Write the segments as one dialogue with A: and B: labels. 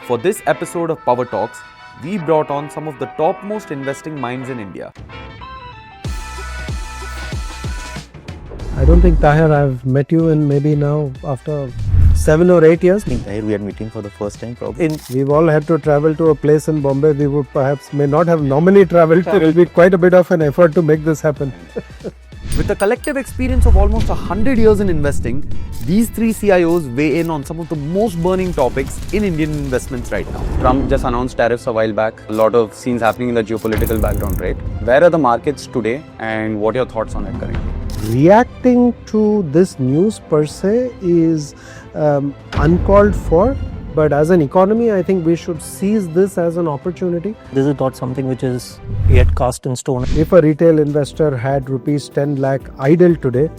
A: For this episode of Power Talks, we brought on some of the topmost investing minds in India.
B: I don't think, Tahir, I've met you in maybe now after 7 or 8 years.
C: I think Tahir, we are meeting for the first time probably.
B: We've all had to travel to a place in Bombay we would perhaps may not have normally traveled to. It will be quite a bit of an effort to make this happen.
A: With a collective experience of almost 100 years in investing, these three CIOs weigh in on some of the most burning topics in Indian investments right now. Trump just announced tariffs a while back. A lot of scenes happening in the geopolitical background, right? Where are the markets today and what are your thoughts on it currently?
B: Reacting to this news per se is uncalled for, but as an economy, I think we should seize this as an opportunity.
D: This is not something which is yet cast in stone.
B: If a retail investor had rupees 10 lakh idle today,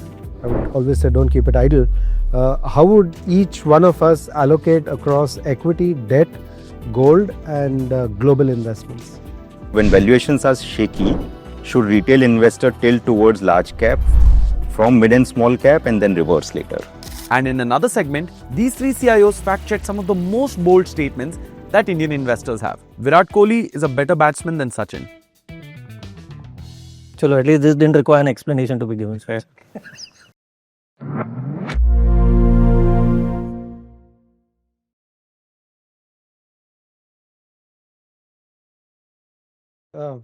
B: I would always say don't keep it idle, how would each one of us allocate across equity, debt, gold and global investments?
C: When valuations are shaky, should retail investor tilt towards large cap from mid and small cap and then reverse later?
A: And in another segment, these three CIOs fact-check some of the most bold statements that Indian investors have. Virat Kohli is a better batsman than Sachin.
D: Chalo, at least this didn't require an explanation to be given. Fair.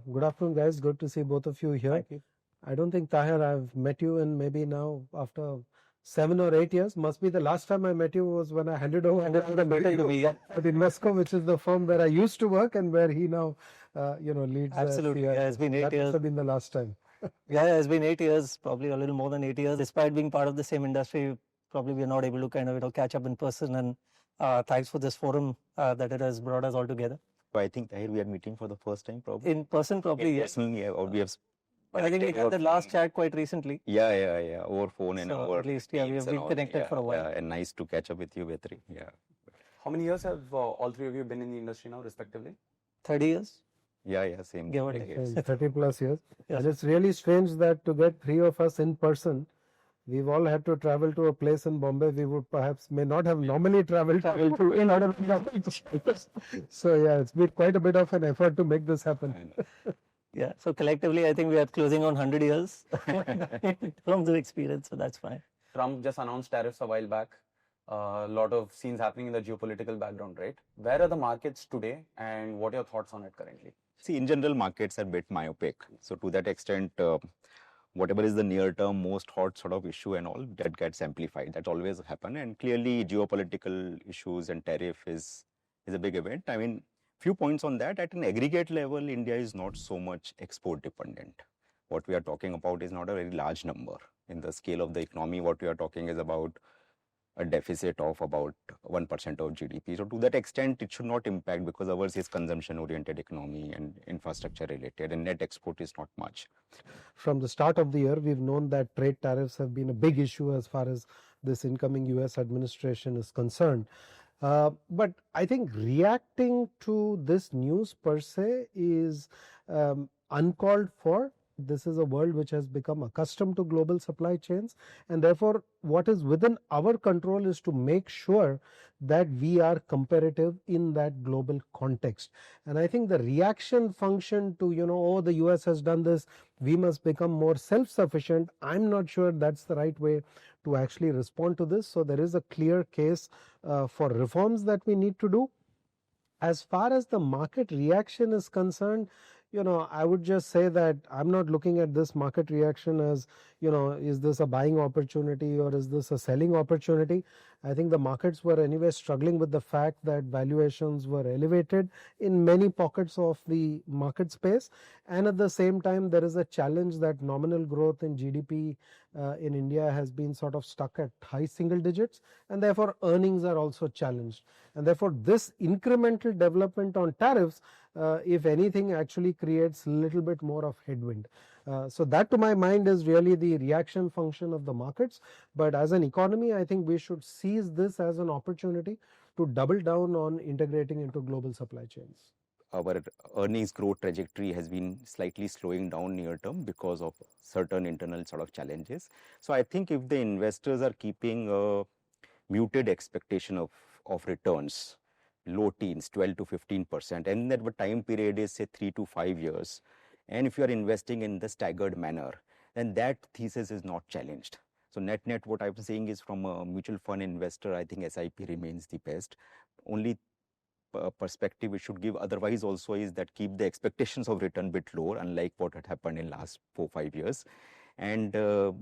B: Good afternoon, guys. Good to see both of you here.
A: Thank you.
B: I don't think, Tahir, I've met you in maybe now after 7 or 8 years. Must be the last time I met you was when I handed over the meeting to me at Invesco, which is the firm where I used to work and where he now, leads.
D: Absolutely. Yeah, it's been 8 years.
B: That must have been the last time.
D: Yeah, it's been 8 years, probably a little more than 8 years. Despite being part of the same industry, probably we are not able to kind of catch up in person. And thanks for this forum that it has brought us all together.
C: So I think Tahir, we are meeting for the first time probably.
D: In person, probably yes.
C: Personally, or we have.
D: But I think we had the last chat quite recently.
C: Yeah. Over phone and
D: So
C: over.
D: at least, yeah, we have been connected for a while.
C: Yeah, and nice to catch up with you, Vetri. Yeah.
A: How many years have all three of you been in the industry now, respectively?
D: 30 years,
C: Yeah, same.
D: give or take.
B: 30 plus years.
D: Yes.
B: And it's really strange that to get three of us in person, we've all had to travel to a place in Bombay we would perhaps may not have normally traveled to in order to. So yeah, it's been quite a bit of an effort to make this happen.
D: Yeah, so collectively, I think we are closing on 100 years in terms of experience, so that's fine.
A: Trump just announced tariffs a while back. A lot of scenes happening in the geopolitical background, right? Where are the markets today and what are your thoughts on it currently?
C: See, in general, markets are a bit myopic. So to that extent, whatever is the near-term most hot sort of issue and all, that gets amplified. That always happen. And clearly, geopolitical issues and tariff is a big event. I mean, few points on that. At an aggregate level, India is not so much export dependent. What we are talking about is not a very large number. In the scale of the economy, what we are talking is about a deficit of about 1% of GDP. So to that extent, it should not impact because ours is consumption-oriented economy and infrastructure-related, and net export is not much.
B: From the start of the year, we've known that trade tariffs have been a big issue as far as this incoming US administration is concerned. But I think reacting to this news per se is uncalled for. This is a world which has become accustomed to global supply chains, and therefore what is within our control is to make sure that we are competitive in that global context. And I think the reaction function to, oh, the US has done this, we must become more self-sufficient, I'm not sure that's the right way to actually respond to this. So there is a clear case for reforms that we need to do. As far as the market reaction is concerned, I would just say that I'm not looking at this market reaction as, is this a buying opportunity or is this a selling opportunity? I think the markets were anyway struggling with the fact that valuations were elevated in many pockets of the market space. And at the same time, there is a challenge that nominal growth in GDP in India has been sort of stuck at high single digits, and therefore earnings are also challenged. And therefore this incremental development on tariffs, if anything, actually creates a little bit more of headwind. So that to my mind is really the reaction function of the markets. But as an economy, I think we should seize this as an opportunity to double down on integrating into global supply chains.
C: Our earnings growth trajectory has been slightly slowing down near term because of certain internal sort of challenges. So I think if the investors are keeping a muted expectation of returns, low teens, 12 to 15%, and that time period is say 3 to 5 years, and if you are investing in the staggered manner, then that thesis is not challenged. So net, what I'm saying is, from a mutual fund investor, I think SIP remains the best. Only perspective we should give otherwise also is that keep the expectations of return bit lower, unlike what had happened in last 4-5 years, and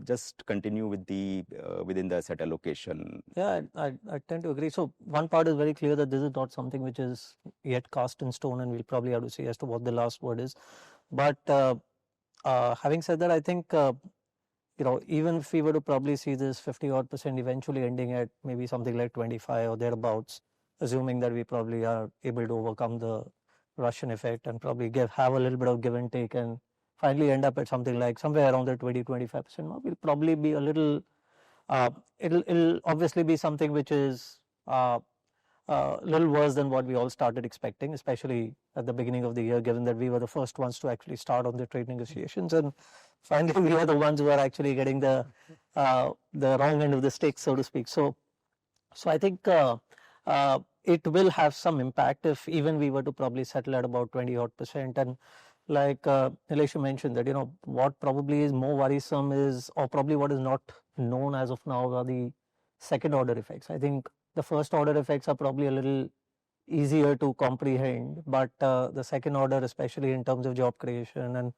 C: just continue with the within the asset allocation.
D: Yeah, I tend to agree. So one part is very clear that this is not something which is yet cast in stone, and we'll probably have to see as to what the last word is. But having said that, I think even if we were to probably see this 50% eventually ending at maybe something like 25 or thereabouts, assuming that we probably are able to overcome the Russian effect and probably have a little bit of give and take and finally end up at something like somewhere around the 20-25% mark, will probably be a little, it'll obviously be something which is a little worse than what we all started expecting, especially at the beginning of the year, given that we were the first ones to actually start on the trade negotiations, and finally we are the ones who are actually getting the wrong end of the stick, so to speak. So I think it will have some impact if even we were to probably settle at about 20% odd. And like Nilesh mentioned, that what probably is more worrisome is, or probably what is not known as of now, are the second order effects. I think the first order effects are probably a little easier to comprehend, but the second order, especially in terms of job creation and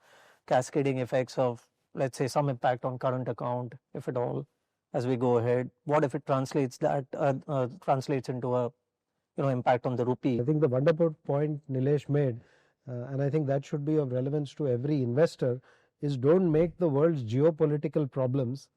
D: cascading effects of, let's say, some impact on current account, if at all, as we go ahead. What if it translates into a impact on the rupee?
B: I think the wonderful point Nilesh made, and I think that should be of relevance to every investor, is don't make the world's geopolitical problems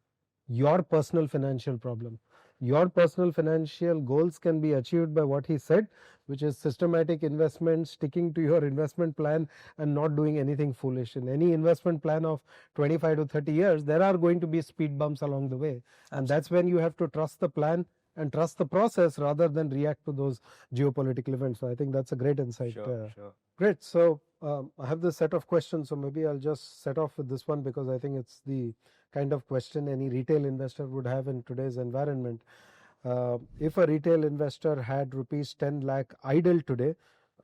B: your personal financial problem. Your personal financial goals can be achieved by what he said, which is systematic investment, sticking to your investment plan and not doing anything foolish. In any investment plan of 25 to 30 years, there are going to be speed bumps along the way. And that's when you have to trust the plan and trust the process rather than react to those geopolitical events. So I think that's a great insight.
C: Sure.
B: Great. So I have this set of questions. So maybe I'll just set off with this one because I think it's the kind of question any retail investor would have in today's environment. If a retail investor had rupees 10 lakh idle today,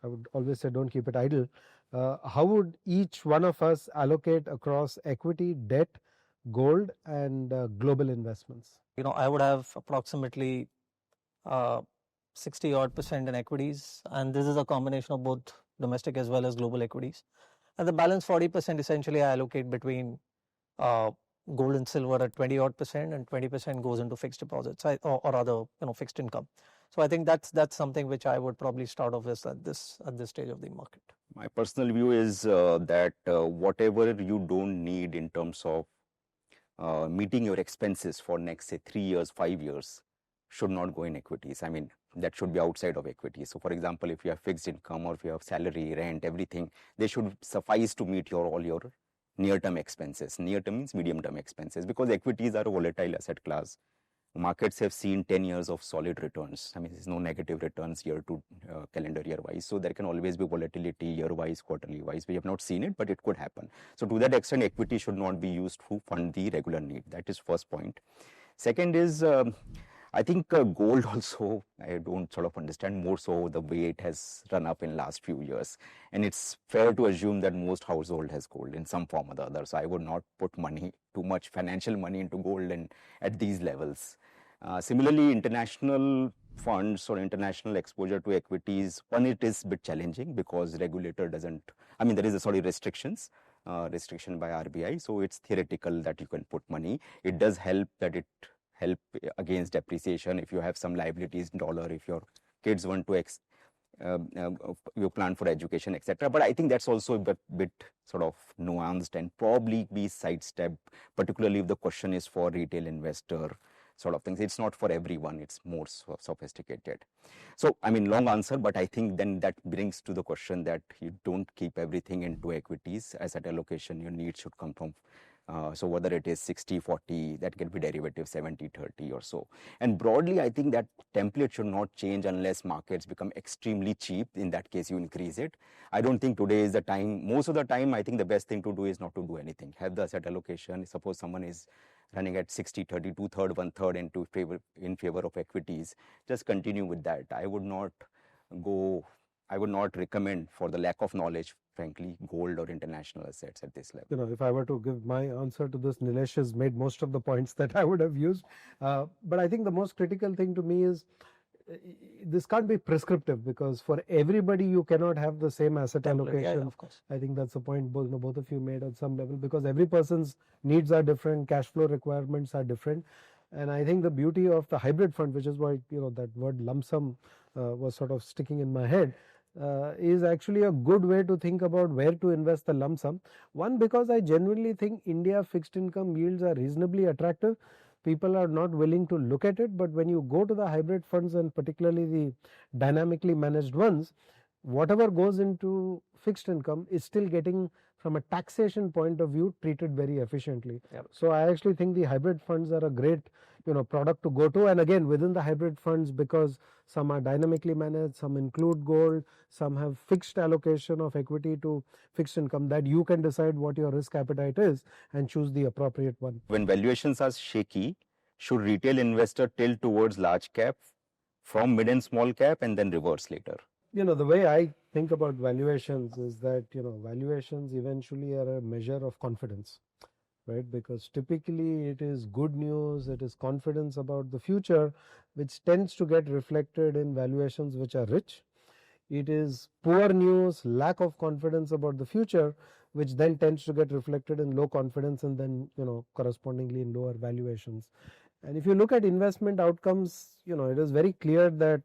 B: I would always say don't keep it idle. How would each one of us allocate across equity, debt, gold, and global investments?
D: I would have approximately 60 odd % in equities, and this is a combination of both domestic as well as global equities. And the balance 40% essentially I allocate between gold and silver at 20 odd %, and 20% goes into fixed deposits or other fixed income. So I think that's something which I would probably start off with at this stage of the market.
C: My personal view is that whatever you don't need in terms of meeting your expenses for next, say, 3 years, 5 years, should not go in equities. I mean, that should be outside of equity. So for example, if you have fixed income or if you have salary, rent, everything, they should suffice to meet all your near-term expenses. Near-term means medium-term expenses, because equities are a volatile asset class. Markets have seen 10 years of solid returns. I mean, there's no negative returns year to calendar year wise. So there can always be volatility year wise, quarterly wise. We have not seen it, but it could happen. So to that extent, equity should not be used to fund the regular need. That is first point. Second is, I think gold also, I don't sort of understand more so the way it has run up in last few years. And it's fair to assume that most household has gold in some form or the other. So I would not put too much financial money into gold and at these levels. Similarly, international funds or international exposure to equities, one, it is a bit challenging because regulator doesn't, I mean, there is a restriction by RBI. So it's theoretical that you can put money. It does help that it help against depreciation if you have some liabilities in dollar, if your kids want to you plan for education, etc. But I think that's also a bit sort of nuanced and probably be sidestepped, particularly if the question is for retail investor sort of things. It's not for everyone, it's more sophisticated. So I mean, long answer, but I think then that brings to the question that you don't keep everything into equities. Asset allocation, your needs should come from so whether it is 60-40, that can be derivative 70-30 or so. And broadly, I think that template should not change unless markets become extremely cheap. In that case, you increase it. I don't think today is the time. Most of the time, I think the best thing to do is not to do anything. Have the asset allocation. Suppose someone is running at 60-30, 2/3, 1/3 in favor of equities. Just continue with that. I would not I would not recommend, for the lack of knowledge, frankly, gold or international assets at this level.
B: If I were to give my answer to this, Nilesh has made most of the points that I would have used. But I think the most critical thing to me is this can't be prescriptive, because for everybody you cannot have the same asset allocation.
D: Yeah, of course.
B: I think that's the point both of you made at some level, because every person's needs are different, cash flow requirements are different. And I think the beauty of the hybrid fund, which is why that word lump sum was sort of sticking in my head, is actually a good way to think about where to invest the lump sum. One, because I genuinely think India fixed income yields are reasonably attractive. People are not willing to look at it, but when you go to the hybrid funds, and particularly the dynamically managed ones, whatever goes into fixed income is still getting, from a taxation point of view, treated very efficiently.
D: Yep.
B: So I actually think the hybrid funds are a great product to go to. And again, within the hybrid funds, because some are dynamically managed, some include gold, some have fixed allocation of equity to fixed income, that you can decide what your risk appetite is and choose the appropriate one.
C: When valuations are shaky, should retail investor tilt towards large cap from mid and small cap and then reverse later?
B: The way I think about valuations is that, valuations eventually are a measure of confidence, right? Because typically it is good news, it is confidence about the future, which tends to get reflected in valuations which are rich. It is poor news, lack of confidence about the future, which then tends to get reflected in low confidence and then, correspondingly in lower valuations. And if you look at investment outcomes, it is very clear that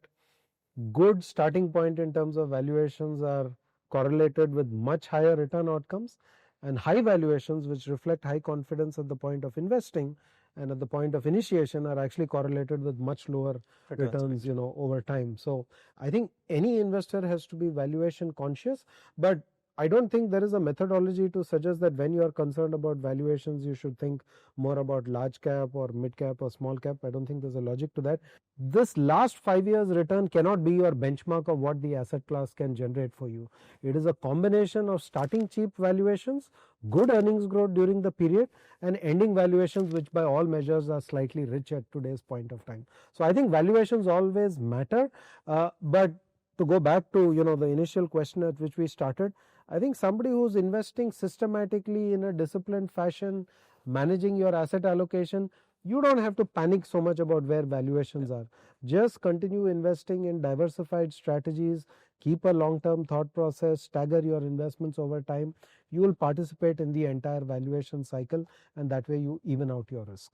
B: good starting point in terms of valuations are correlated with much higher return outcomes, and high valuations, which reflect high confidence at the point of investing and at the point of initiation, are actually correlated with much lower returns over time. So I think any investor has to be valuation conscious, but I don't think there is a methodology to suggest that when you are concerned about valuations, you should think more about large cap or mid cap or small cap. I don't think there's a logic to that. This last 5 years return cannot be your benchmark of what the asset class can generate for you. It is a combination of starting cheap valuations, good earnings growth during the period, and ending valuations which by all measures are slightly rich at today's point of time. So I think valuations always matter, but to go back to the initial question at which we started, I think somebody who's investing systematically in a disciplined fashion, managing your asset allocation, you don't have to panic so much about where valuations are. Just continue investing in diversified strategies, keep a long-term thought process, stagger your investments over time. You will participate in the entire valuation cycle, and that way you even out your risk.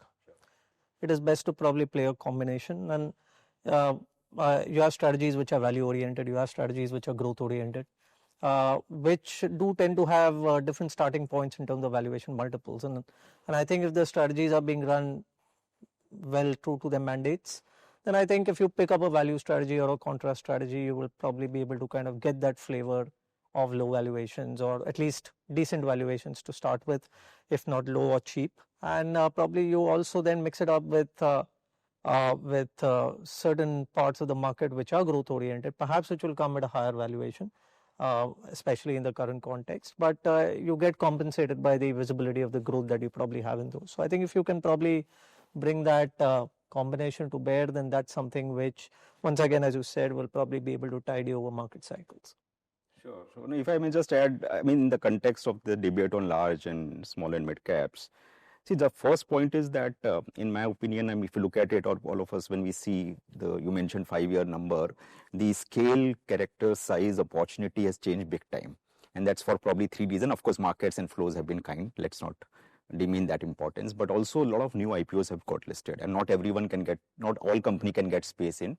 D: It is best to probably play a combination, and you have strategies which are value oriented, you have strategies which are growth oriented, which do tend to have different starting points in terms of valuation multiples. And I think if the strategies are being run well true to their mandates, then I think if you pick up a value strategy or a contrast strategy, you will probably be able to kind of get that flavor of low valuations, or at least decent valuations to start with, if not low or cheap. And probably you also then mix it up with certain parts of the market which are growth oriented, perhaps which will come at a higher valuation, especially in the current context, but you get compensated by the visibility of the growth that you probably have in those. So I think if you can probably bring that combination to bear, then that's something which, once again, as you said, will probably be able to tide you over market cycles.
C: Sure. So if I may just add, I mean, in the context of the debate on large and small and mid caps, see, the first point is that, in my opinion, I mean, if you look at it, or all of us, when we see you mentioned 5-year number, the scale, character, size, opportunity has changed big time. And that's for probably 3 reasons. Of course, markets and flows have been kind. Let's not demean that importance. But also a lot of new IPOs have got listed, and not all company can get space in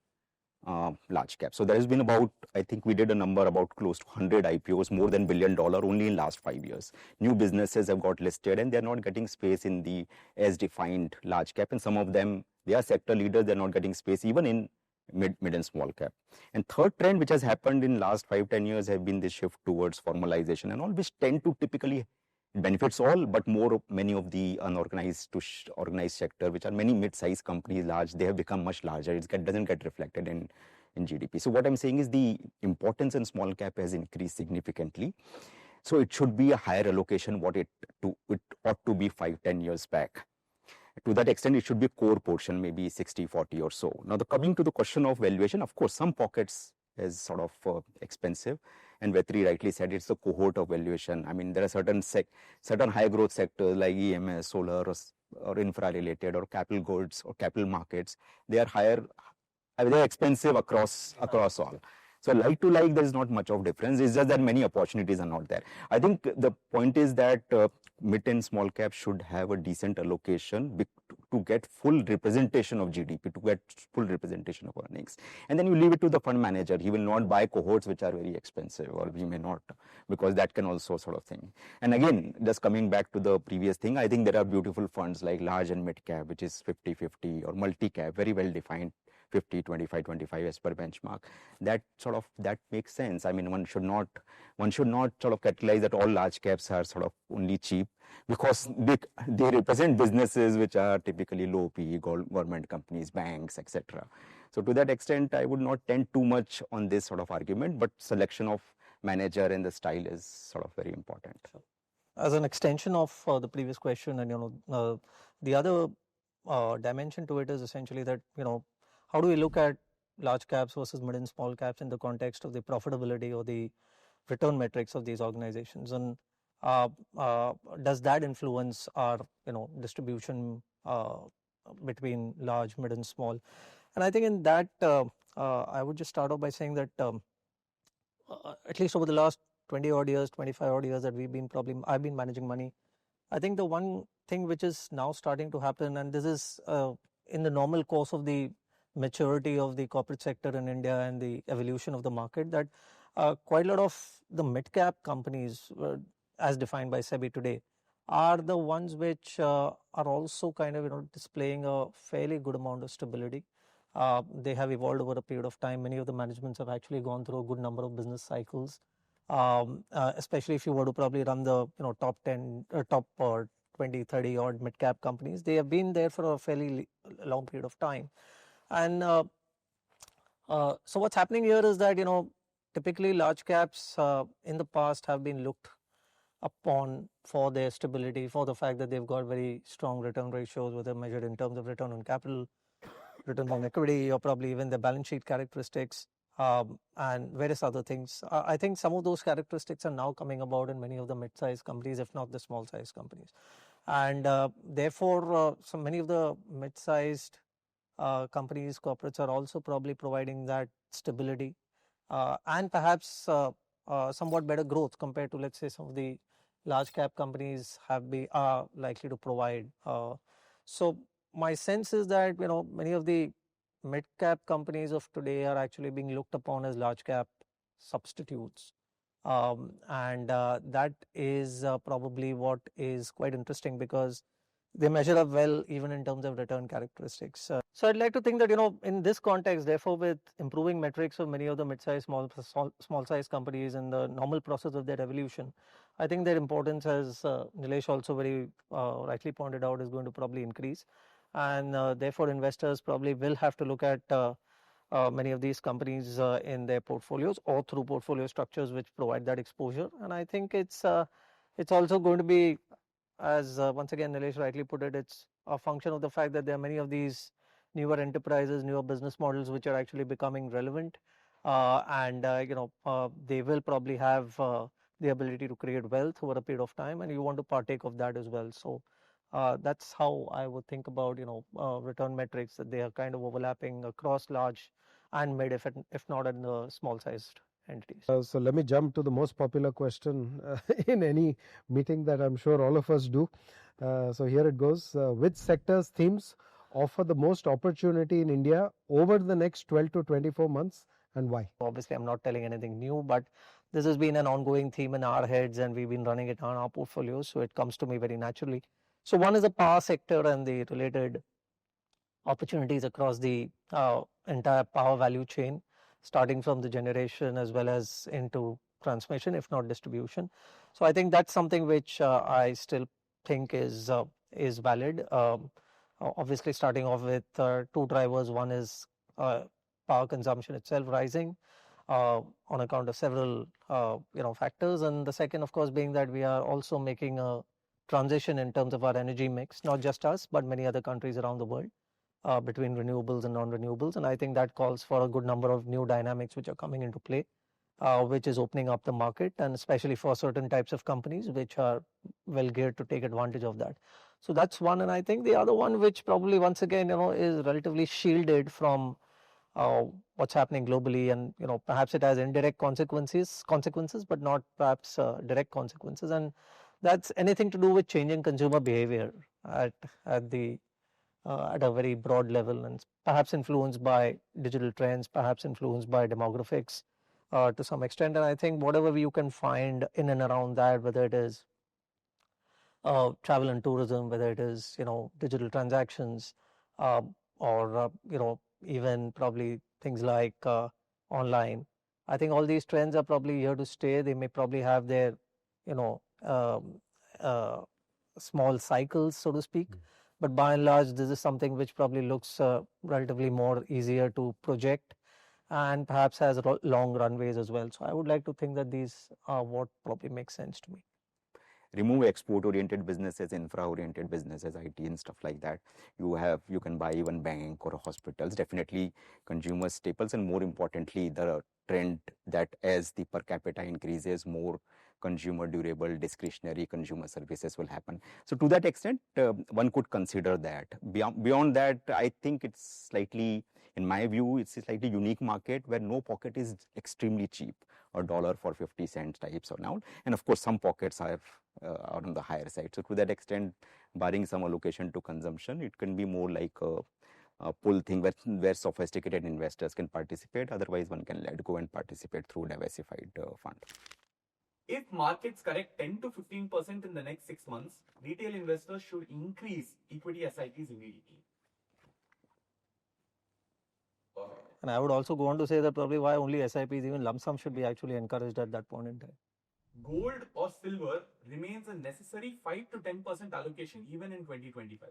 C: large cap. So there has been about, I think we did a number about close to 100 IPOs, more than $1 billion only in last 5 years. New businesses have got listed, and they're not getting space in the as defined large cap. And some of them, they are sector leaders, they're not getting space even in mid and small cap. And third trend which has happened in last 5-10 years have been this shift towards formalization and all, which tend to typically benefits all, but many of the unorganized to organized sector, which are many mid-sized companies, large, they have become much larger. It doesn't get reflected in GDP. So what I'm saying is the importance in small cap has increased significantly. So it should be a higher allocation what it ought to be 5-10 years back. To that extent, it should be a core portion, maybe 60-40 or so. Now, coming to the question of valuation, of course, some pockets is sort of expensive. And Vetri rightly said it's a cohort of valuation. I mean, there are certain high growth sectors like EMS, solar, or infra related, or capital goods or capital markets. They are higher. I mean, they're expensive across all. So like to like, there is not much of difference. It's just that many opportunities are not there. I think the point is that mid and small cap should have a decent allocation to get full representation of GDP, to get full representation of earnings. And then you leave it to the fund manager. He will not buy cohorts which are very expensive, or he may not, because that can also sort of thing. And again, just coming back to the previous thing, I think there are beautiful funds like large and mid cap, which is 50-50, or multi cap, very well defined. 50, 25, 25 as per benchmark. That makes sense. I mean, one should not sort of capitalize that all large caps are sort of only cheap, because they represent businesses which are typically low PE, government companies, banks, etc. So to that extent, I would not tend too much on this sort of argument, but selection of manager and the style is sort of very important.
D: As an extension of the previous question, and the other dimension to it is essentially that, how do we look at large caps versus mid and small caps in the context of the profitability or the return metrics of these organizations, and does that influence our distribution between large, mid, and small? And I think in that I would just start off by saying that at least over the last 20 odd years, 25 odd years that I've been managing money, I think the one thing which is now starting to happen, and this is in the normal course of the maturity of the corporate sector in India and the evolution of the market, that quite a lot of the mid-cap companies, as defined by SEBI today, are the ones which are also kind of displaying a fairly good amount of stability. They have evolved over a period of time. Many of the managements have actually gone through a good number of business cycles, especially if you were to probably run the top 10 or top 20, 30 odd mid-cap companies. They have been there for a fairly long period of time. And so what's happening here is that typically large caps in the past have been looked upon for their stability, for the fact that they've got very strong return ratios, whether measured in terms of return on capital, return on equity, or probably even the balance sheet characteristics, and various other things. I think some of those characteristics are now coming about in many of the mid-sized companies, if not the small-sized companies. And therefore, so many of the mid-sized companies, corporates, are also probably providing that stability and perhaps somewhat better growth compared to, let's say, some of the large cap companies are likely to provide. So my sense is that many of the mid cap companies of today are actually being looked upon as large cap substitutes, and that is probably what is quite interesting, because they measure up well even in terms of return characteristics. So I'd like to think that in this context, therefore, with improving metrics of many of the mid-sized, small-sized companies and the normal process of their evolution, I think their importance, as Nilesh also very rightly pointed out, is going to probably increase, and therefore investors probably will have to look at many of these companies in their portfolios or through portfolio structures which provide that exposure. And I think it's also going to be, as once again Nilesh rightly put it, it's a function of the fact that there are many of these newer enterprises, newer business models which are actually becoming relevant, and they will probably have the ability to create wealth over a period of time, and you want to partake of that as well. So that's how I would think about return metrics, that they are kind of overlapping across large and mid, if not in the small sized entities.
B: So let me jump to the most popular question in any meeting that I'm sure all of us do. So here it goes. Which sectors, themes offer the most opportunity in India over the next 12 to 24 months, and why?
D: Obviously, I'm not telling anything new, but this has been an ongoing theme in our heads, and we've been running it on our portfolios, so it comes to me very naturally. So one is the power sector and the related opportunities across the entire power value chain, starting from the generation as well as into transmission, if not distribution. So I think that's something which I still think is valid. Obviously, starting off with two drivers. One is power consumption itself rising on account of several factors, and the second, of course, being that we are also making a transition in terms of our energy mix, not just us, but many other countries around the world. between renewables and non-renewables, and I think that calls for a good number of new dynamics which are coming into play, which is opening up the market, and especially for certain types of companies which are well geared to take advantage of that. So that's one, and I think the other one, which probably once again is relatively shielded from what's happening globally, and perhaps it has indirect consequences, but not perhaps direct consequences, and that's anything to do with changing consumer behavior at the at a very broad level, and perhaps influenced by digital trends, perhaps influenced by demographics to some extent. And I think whatever you can find in and around that, whether it is travel and tourism, whether it is digital transactions, or even probably things like online. I think all these trends are probably here to stay. They may probably have their small cycles, so to speak. But by and large, this is something which probably looks relatively more easier to project, and perhaps has long runways as well. So I would like to think that these are what probably makes sense to me.
C: Remove export-oriented businesses, infra-oriented businesses, IT and stuff like that. You can buy even bank or hospitals, definitely consumer staples, and more importantly, the trend that as the per capita increases, more consumer durable, discretionary consumer services will happen. So to that extent, one could consider that. Beyond that, I think it's slightly, in my view, it's a slightly unique market where no pocket is extremely cheap, or $1 for 50 cents types or now. And of course, some pockets are on the higher side. So to that extent, barring some allocation to consumption, it can be more like a pull thing where sophisticated investors can participate. Otherwise, one can let go and participate through diversified fund.
A: If markets correct 10 to 15% in the next 6 months, retail investors should increase equity SIPs immediately.
D: And I would also go on to say that probably why only SIPs, even lump sum, should be actually encouraged at that point in time.
A: Gold or silver remains a necessary 5 to 10% allocation even in 2025.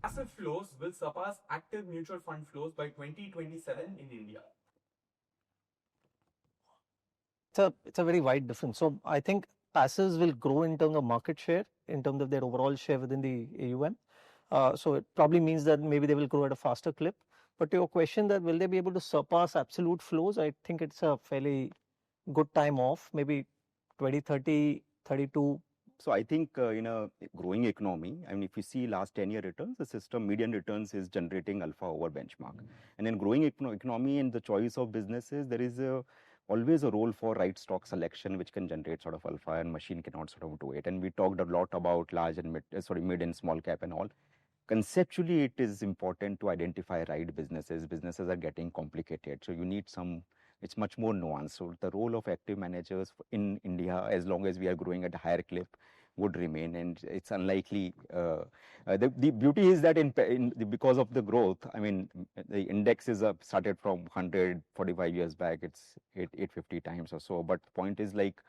A: Passive flows will surpass active mutual fund flows by 2027 in India.
D: It's a very wide difference. So I think passives will grow in terms of market share, in terms of their overall share within the AUM. So it probably means that maybe they will grow at a faster clip. But to your question that will they be able to surpass absolute flows, I think it's a fairly good time off, maybe 2030, 32.
C: So I think in a growing economy, I mean, if you see last 10-year returns, the system median returns is generating alpha over benchmark. And in growing economy and the choice of businesses, there is always a role for right stock selection, which can generate sort of alpha, and machine cannot sort of do it. And we talked a lot about large and mid and small cap and all. Conceptually, it is important to identify right businesses. Businesses are getting complicated, so you need it's much more nuanced. So the role of active managers in India, as long as we are growing at a higher clip, would remain, and it's unlikely. The beauty is that because of the growth, I mean, the index is started from 145 years back. It's 850 times or so. But the point is, like,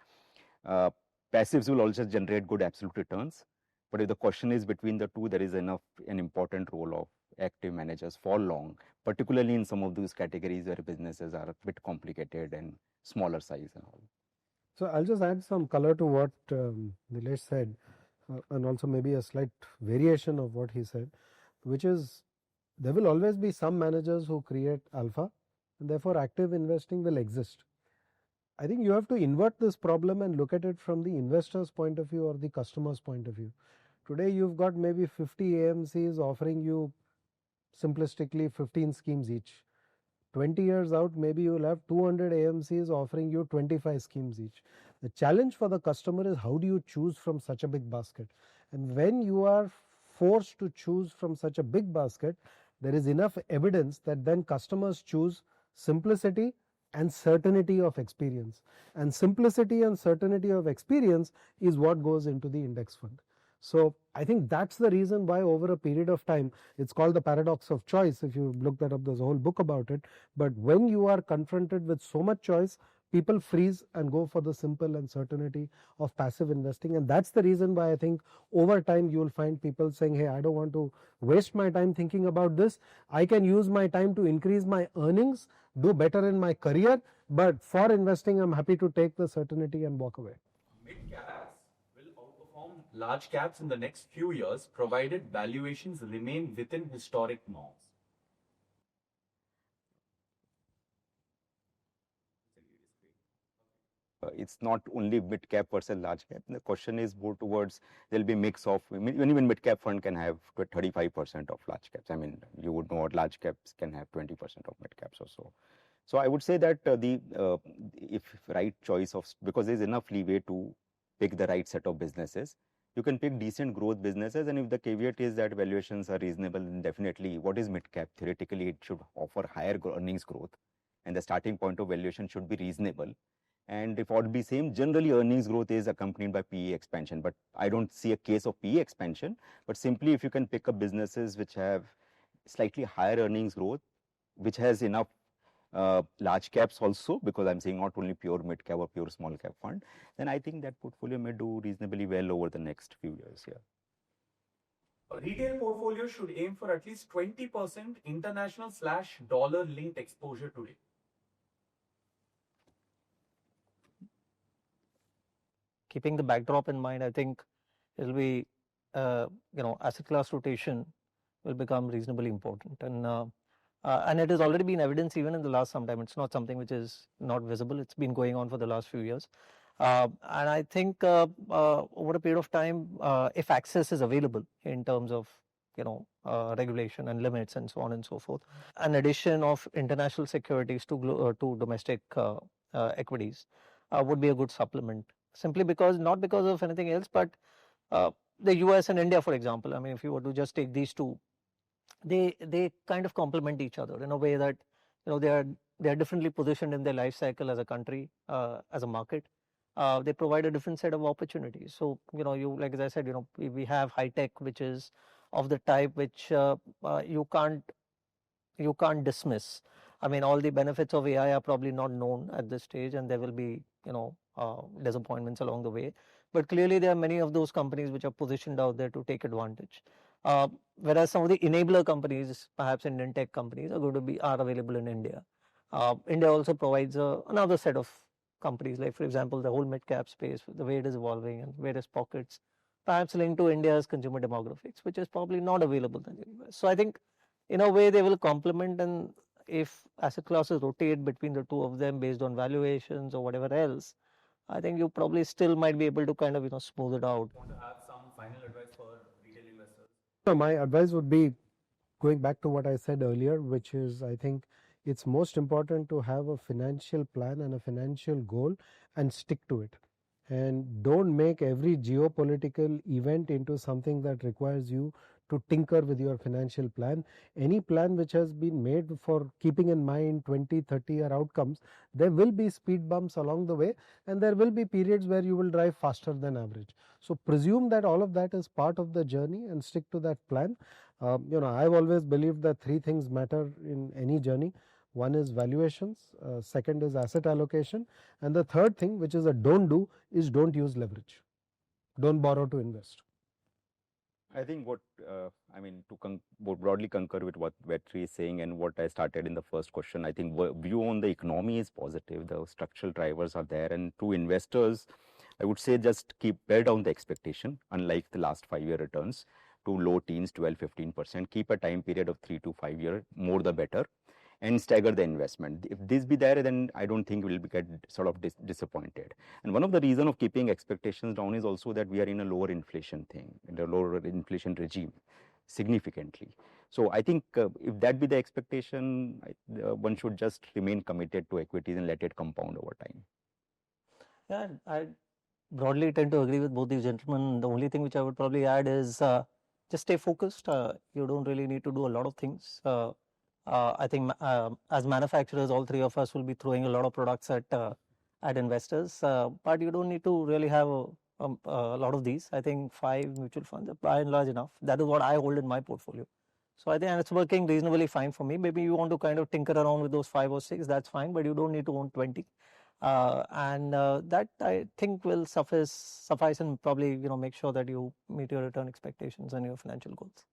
C: passives will also generate good absolute returns. But if the question is between the two, there is an important role of active managers for long, particularly in some of those categories where businesses are a bit complicated and smaller size and all.
B: So I'll just add some color to what Nilesh said, and also maybe a slight variation of what he said, which is there will always be some managers who create alpha, and therefore active investing will exist. I think you have to invert this problem and look at it from the investor's point of view or the customer's point of view. Today you've got maybe 50 AMCs offering you simplistically 15 schemes each. 20 years out, maybe you will have 200 AMCs offering you 25 schemes each. The challenge for the customer is how do you choose from such a big basket? And when you are forced to choose from such a big basket, there is enough evidence that then customers choose simplicity and certainty of experience. And simplicity and certainty of experience is what goes into the index fund. So I think that's the reason why over a period of time, it's called the paradox of choice. If you look that up, there's a whole book about it. But when you are confronted with so much choice, people freeze and go for the simple and certainty of passive investing. And that's the reason why I think over time you will find people saying, hey, I don't want to waste my time thinking about this. I can use my time to increase my earnings, do better in my career. But for investing, I'm happy to take the certainty and walk away.
A: Mid caps will outperform large caps in the next few years, provided valuations remain within historic norms?
C: It's not only mid cap versus large cap. The question is more towards there'll be mix of, even mid cap fund can have 35% of large caps. I mean, you would know what large caps can have 20% of mid caps or so. So I would say that if right choice of, because there's enough leeway to pick the right set of businesses, you can pick decent growth businesses. And if the caveat is that valuations are reasonable, then definitely what is mid cap? Theoretically, it should offer higher earnings growth, and the starting point of valuation should be reasonable. And if all be same, generally earnings growth is accompanied by PE expansion. But I don't see a case of PE expansion. But simply if you can pick up businesses which have slightly higher earnings growth, which has enough large caps also, because I'm saying not only pure mid cap or pure small cap fund, then I think that portfolio may do reasonably well over the next few years here.
A: A retail portfolio should aim for at least 20% international/dollar linked exposure today.
D: Keeping the backdrop in mind, I think it'll be, asset class rotation will become reasonably important. And it has already been evidenced even in the last some time. It's not something which is not visible. It's been going on for the last few years. And I think over a period of time, if access is available in terms of regulation and limits and so on and so forth, an addition of international securities to domestic equities would be a good supplement. Simply because, not because of anything else, but the US and India, for example, I mean, if you were to just take these two, they kind of complement each other in a way that they are differently positioned in their life cycle as a country, as a market. They provide a different set of opportunities. So you, like as I said, we have high tech, which is of the type which you can't dismiss. I mean, all the benefits of AI are probably not known at this stage, and there will be disappointments along the way. But clearly, there are many of those companies which are positioned out there to take advantage. Whereas some of the enabler companies, perhaps Indian tech companies, are available in India. India also provides another set of companies, like for example, the whole mid cap space, the way it is evolving and various pockets, perhaps linked to India's consumer demographics, which is probably not available in the US. So I think in a way they will complement, and if asset classes rotate between the two of them based on valuations or whatever else, I think you probably still might be able to kind of smooth it out.
A: Want to have some final advice for retail investors?
B: So my advice would be going back to what I said earlier, which is I think it's most important to have a financial plan and a financial goal and stick to it. And don't make every geopolitical event into something that requires you to tinker with your financial plan. Any plan which has been made for keeping in mind 20, 30-year outcomes, there will be speed bumps along the way, and there will be periods where you will drive faster than average. So presume that all of that is part of the journey and stick to that plan. I've always believed that three things matter in any journey. One is valuations, second is asset allocation, and the third thing, which is a don't do, is don't use leverage. Don't borrow to invest.
C: I think to broadly concur with what Vetri is saying and what I started in the first question, I think view on the economy is positive. The structural drivers are there, and to investors, I would say just bear down the expectation, unlike the last 5-year returns, to low teens, 12-15%. Keep a time period of 3 to 5 years, more the better, and stagger the investment. If this be there, then I don't think we'll get sort of disappointed. And one of the reasons of keeping expectations down is also that we are in a lower inflation lower inflation regime significantly. So I think if that be the expectation, one should just remain committed to equities and let it compound over time.
D: Yeah, I broadly tend to agree with both these gentlemen. The only thing which I would probably add is just stay focused. You don't really need to do a lot of things. I think as manufacturers, all three of us will be throwing a lot of products at investors, but you don't need to really have a lot of these. I think 5 mutual funds are by and large enough. That is what I hold in my portfolio. So I think it's working reasonably fine for me. Maybe you want to kind of tinker around with those 5 or 6, that's fine, but you don't need to own 20. And that I think will suffice and probably make sure that you meet your return expectations and your financial goals.